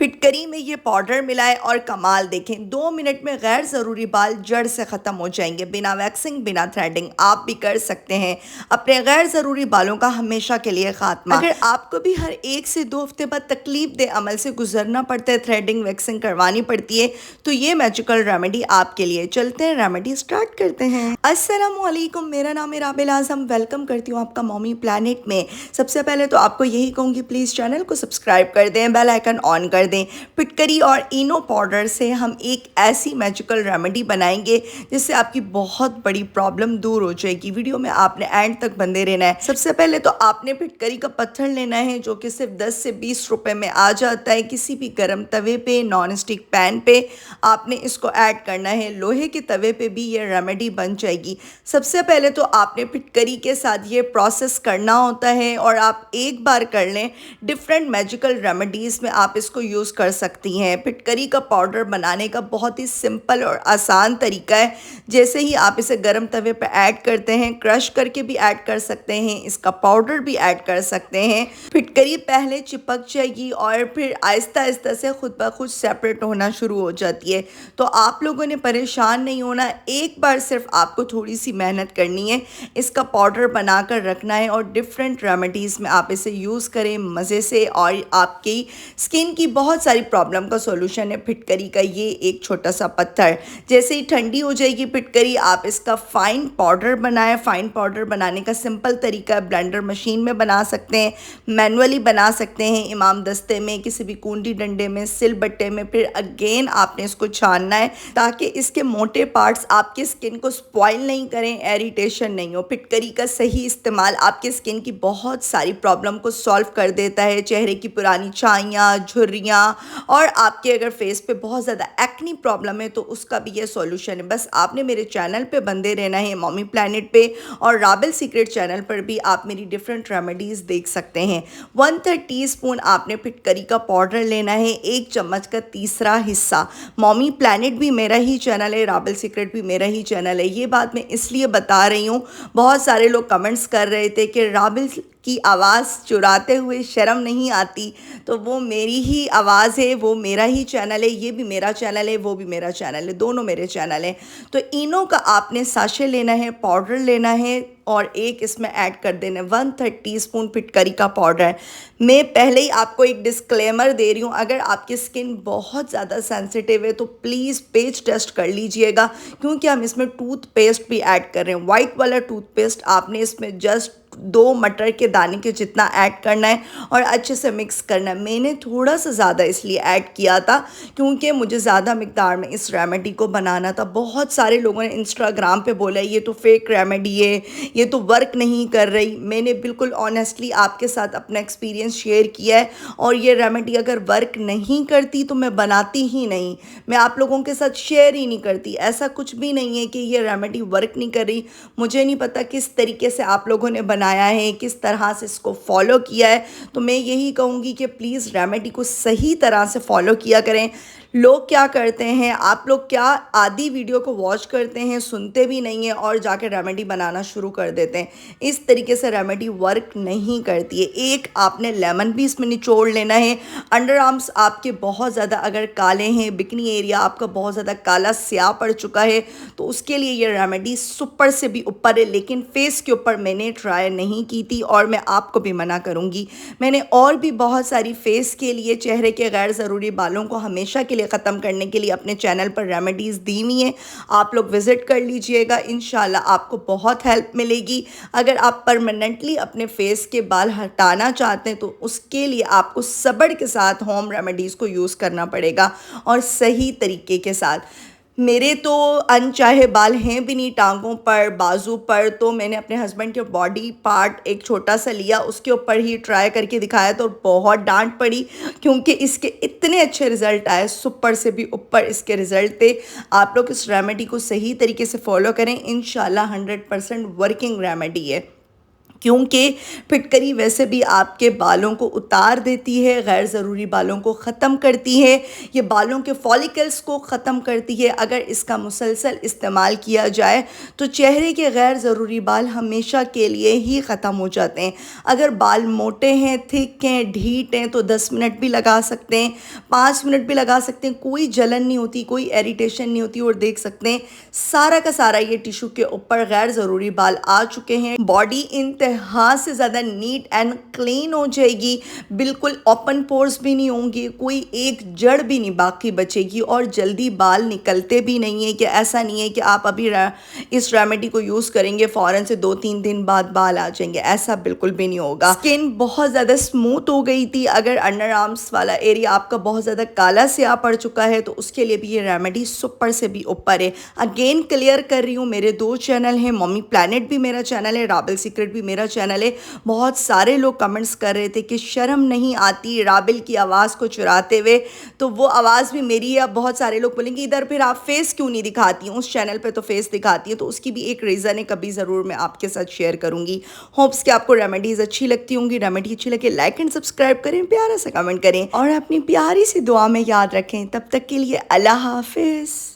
फिटकरी में ये पाउडर मिलाएं और कमाल देखें। 2 मिनट में गैर ज़रूरी बाल जड़ से ख़त्म हो जाएंगे। बिना वैक्सिंग, बिना थ्रेडिंग आप भी कर सकते हैं अपने गैर ज़रूरी बालों का हमेशा के लिए खात्मा। अगर आपको भी हर 1 से 2 हफ्ते बाद तकलीफ दे अमल से गुजरना पड़ता है, थ्रेडिंग वैक्सिंग करवानी पड़ती है, तो ये मैजिकल रेमेडी आपके लिए। चलते हैं रेमेडी स्टार्ट करते हैं। अस्सलामुअलैकुम, मेरा नाम है राबिल आज़म। वेलकम करती हूँ आपका मॉमी प्लानिट में। सबसे पहले तो आपको यही कहूँगी, प्लीज़ चैनल को सब्सक्राइब कर दें, बेल आइकन ऑन कर दें। फिटकरी और इनो पाउडर से हम एक ऐसी मैजिकल रेमेडी बनाएंगे जिससे आपकी बहुत बड़ी प्रॉब्लम दूर हो जाएगी। वीडियो में आपने एंड तक बंदे रहना है। सबसे पहले तो आपने फिटकरी का पत्थर लेना है जो कि सिर्फ 10 से 20 रुपए में आ जाता है। किसी भी गर्म तवे पे, नॉन स्टिक पैन पे आपने इसको ऐड करना है। लोहे के तवे पे भी ये रेमेडी बन जाएगी। सबसे पहले तो आपने फिटकरी के साथ ये प्रोसेस करना होता है और आप एक बार कर लें। डिफरेंट मैजिकल रेमेडीज़ में आप इसको यूज़ कर सकती हैं। फिटकरी का पाउडर बनाने का बहुत ही सिंपल और आसान तरीका है। जैसे ही आप इसे गर्म तवे पर ऐड करते हैं, क्रश करके भी ऐड कर सकते हैं, इसका पाउडर भी ऐड कर सकते हैं। फिटकरी पहले चिपक जाएगी और फिर आहिस्ता आहिस्ता से खुद ब खुद सेपरेट होना शुरू हो जाती है। तो आप लोगों ने परेशान नहीं होना। एक बार सिर्फ आपको थोड़ी सी मेहनत करनी है, इसका पाउडर बनाकर रखना है और डिफरेंट रेमेडीज़ में आप इसे यूज़ करें मज़े से। और आपकी स्किन की बहुत सारी प्रॉब्लम का सॉल्यूशन है फिटकरी का ये एक छोटा सा पत्थर। जैसे ही ठंडी हो जाएगी फिटकरी, आप इसका फ़ाइन पाउडर बनाएं। फ़ाइन पाउडर बनाने का सिंपल तरीका है, ब्लेंडर मशीन में बना सकते हैं, मैनुअली बना सकते हैं, इमाम दस्ते में, किसी भी कूंडी डंडे में, सिल बट्टे में। फिर अगेन आपने इसको छानना है ताकि इसके मोटे पार्ट्स आपकी स्किन को स्पॉइल नहीं करें, इरिटेशन नहीं हो। फिटकरी का सही इस्तेमाल आपकी स्किन की बहुत सारी प्रॉब्लम को सॉल्व कर देता है। चेहरे की पुरानी छाइयाँ, झुर्रियाँ और आपके अगर फेस पे बहुत ज़्यादा एक्नी प्रॉब्लम है तो उसका भी ये सॉल्यूशन है। बस आपने मेरे चैनल पे बंदे रहना है, मॉमी प्लानिट पे, और राबिल सीक्रेट चैनल पर भी आप मेरी डिफरेंट रेमेडीज़ देख सकते हैं। 1/3 टीस्पून आपने फिटकरी का पाउडर लेना है, 1 चम्मच का तीसरा हिस्सा। मॉमी प्लानिट भी मेरा ही चैनल है, राबिल सीक्रेट भी मेरा ही चैनल है। ये बात मैं इसलिए बता रही हूँ, बहुत सारे लोग कमेंट्स कर रहे थे कि राबिल की आवाज़ चुराते हुए शर्म नहीं आती। तो वो मेरी ही आवाज़ है, वो मेरा ही चैनल है, ये भी मेरा चैनल है, वो भी मेरा चैनल है, दोनों मेरे चैनल हैं। तो इनो का आपने साशे लेना है, पाउडर लेना है और एक इसमें ऐड कर देना है 1/3 टीस्पून फिटकरी का पाउडर। मैं पहले ही आपको एक डिस्क्लेमर दे रही हूँ, अगर आपकी स्किन बहुत ज़्यादा सेंसिटिव है तो प्लीज़ पेज टेस्ट कर लीजिएगा, क्योंकि हम इसमें टूथपेस्ट भी ऐड कर रहे हैं। वाइट वाला टूथपेस्ट आपने इसमें जस्ट 2 मटर के दाने के जितना ऐड करना है और अच्छे से मिक्स करना है। मैंने थोड़ा सा ज़्यादा इसलिए ऐड किया था क्योंकि मुझे ज़्यादा मिकदार में इस रेमेडी को बनाना था। बहुत सारे लोगों ने इंस्टाग्राम पे बोला ये तो फेक रेमेडी है, ये तो वर्क नहीं कर रही। मैंने बिल्कुल ऑनेस्टली आपके साथ अपना एक्सपीरियंस शेयर किया है और ये रेमेडी अगर वर्क नहीं करती तो मैं बनाती ही नहीं, मैं आप लोगों के साथ शेयर ही नहीं करती। ऐसा कुछ भी नहीं है कि ये रेमेडी वर्क नहीं कर रही। मुझे नहीं पता किस तरीके से आप लोगों ने बनाया है, किस तरह से इसको फॉलो किया है। तो मैं यही कहूँगी कि प्लीज़ रेमेडी को सही तरह से फॉलो किया करें। लोग क्या करते हैं, आप लोग क्या आधी वीडियो को वॉच करते हैं, सुनते भी नहीं हैं और जाके रेमेडी बनाना शुरू कर देते हैं। इस तरीके से रेमेडी वर्क नहीं करती है। एक आपने लेमन भी इसमें निचोड़ लेना है। अंडर आर्म्स आपके बहुत ज़्यादा अगर काले हैं, बिकनी एरिया आपका बहुत ज़्यादा काला स्याह पड़ चुका है, तो उसके लिए ये रेमेडी सुपर से भी ऊपर है। लेकिन फेस के ऊपर मैंने ट्राई नहीं की थी और मैं आपको भी मना करूँगी। मैंने और भी बहुत सारी फेस के लिए, चेहरे के गैर ज़रूरी बालों को हमेशा के लिए ख़त्म करने के लिए अपने चैनल पर रेमेडीज़ दी हुई हैं। आप लोग विज़िट कर लीजिएगा, इंशाल्लाह आपको बहुत हेल्प मिलेगी। अगर आप परमानेंटली अपने फेस के बाल हटाना चाहते हैं तो उसके लिए आपको सब्र के साथ होम रेमेडीज़ को यूज़ करना पड़ेगा और सही तरीके के साथ। मेरे तो अनचाहे बाल हैं भी नहीं टांगों पर, बाजू पर, तो मैंने अपने हस्बैंड के बॉडी पार्ट एक छोटा सा लिया, उसके ऊपर ही ट्राई करके दिखाया तो बहुत डांट पड़ी क्योंकि इसके इतने अच्छे रिज़ल्ट आए, सुपर से भी ऊपर इसके रिज़ल्ट थे। आप लोग इस रेमेडी को सही तरीके से फॉलो करें, इंशाल्लाह 100% वर्किंग रेमेडी है। क्योंकि फिटकरी वैसे भी आपके बालों को उतार देती है, गैर ज़रूरी बालों को ख़त्म करती है, ये बालों के फॉलिकल्स को ख़त्म करती है। अगर इसका मुसलसल इस्तेमाल किया जाए तो चेहरे के गैर ज़रूरी बाल हमेशा के लिए ही ख़त्म हो जाते हैं। अगर बाल मोटे हैं, थिक हैं, ढीठ हैं तो 10 मिनट भी लगा सकते हैं, 5 मिनट भी लगा सकते हैं, कोई जलन नहीं होती, कोई इरिटेशन नहीं होती। और देख सकते हैं सारा का सारा ये टिश्यू के ऊपर गैर ज़रूरी बाल आ चुके हैं। बॉडी इंतहा से ज़्यादा नीट एंड क्लीन हो जाएगी, बिल्कुल ओपन पोर्स भी नहीं होंगे, कोई एक जड़ भी नहीं बाकी बचेगी और जल्दी बाल निकलते भी नहीं है। कि ऐसा नहीं है कि आप अभी इस रेमेडी को यूज़ करेंगे फ़ौरन से 2-3 दिन बाद बाल आ जाएंगे, ऐसा बिल्कुल भी नहीं होगा। स्किन बहुत ज़्यादा स्मूथ हो गई थी, अगर अंडर आर्म्स वाला एरिया आपका बहुत ज़्यादा काला स्याह पड़ चुका है तो उसके लिए भी ये रेमेडी सुपर से भी ऊपर है। अगेन क्लियर कर रही हूँ, मेरे 2 चैनल हैं, मम्मी प्लानट भी मेरा चैनल है, राबिल सीक्रेट भी मेरा चैनल है। बहुत सारे लोग कमेंट्स कर रहे थे कि शर्म नहीं आती राबिल की आवाज़ को चुराते हुए, तो वो आवाज़ भी मेरी है। अब बहुत सारे लोग बोलेंगे इधर फिर आप फेस क्यों नहीं दिखाती हैं, उस चैनल पे तो फेस दिखाती है, तो उसकी भी एक रीज़न है, कभी ज़रूर मैं आपके साथ शेयर करूँगी। होप्स कि आपको रेमेडीज़ अच्छी लगती होंगी। रेमेडी अच्छी लगे लाइक एंड सब्सक्राइब करें, प्यारा सा कमेंट करें और अपनी प्यारी सी दुआ में याद रखें। तब तक के लिए अल्लाह हाफिज़।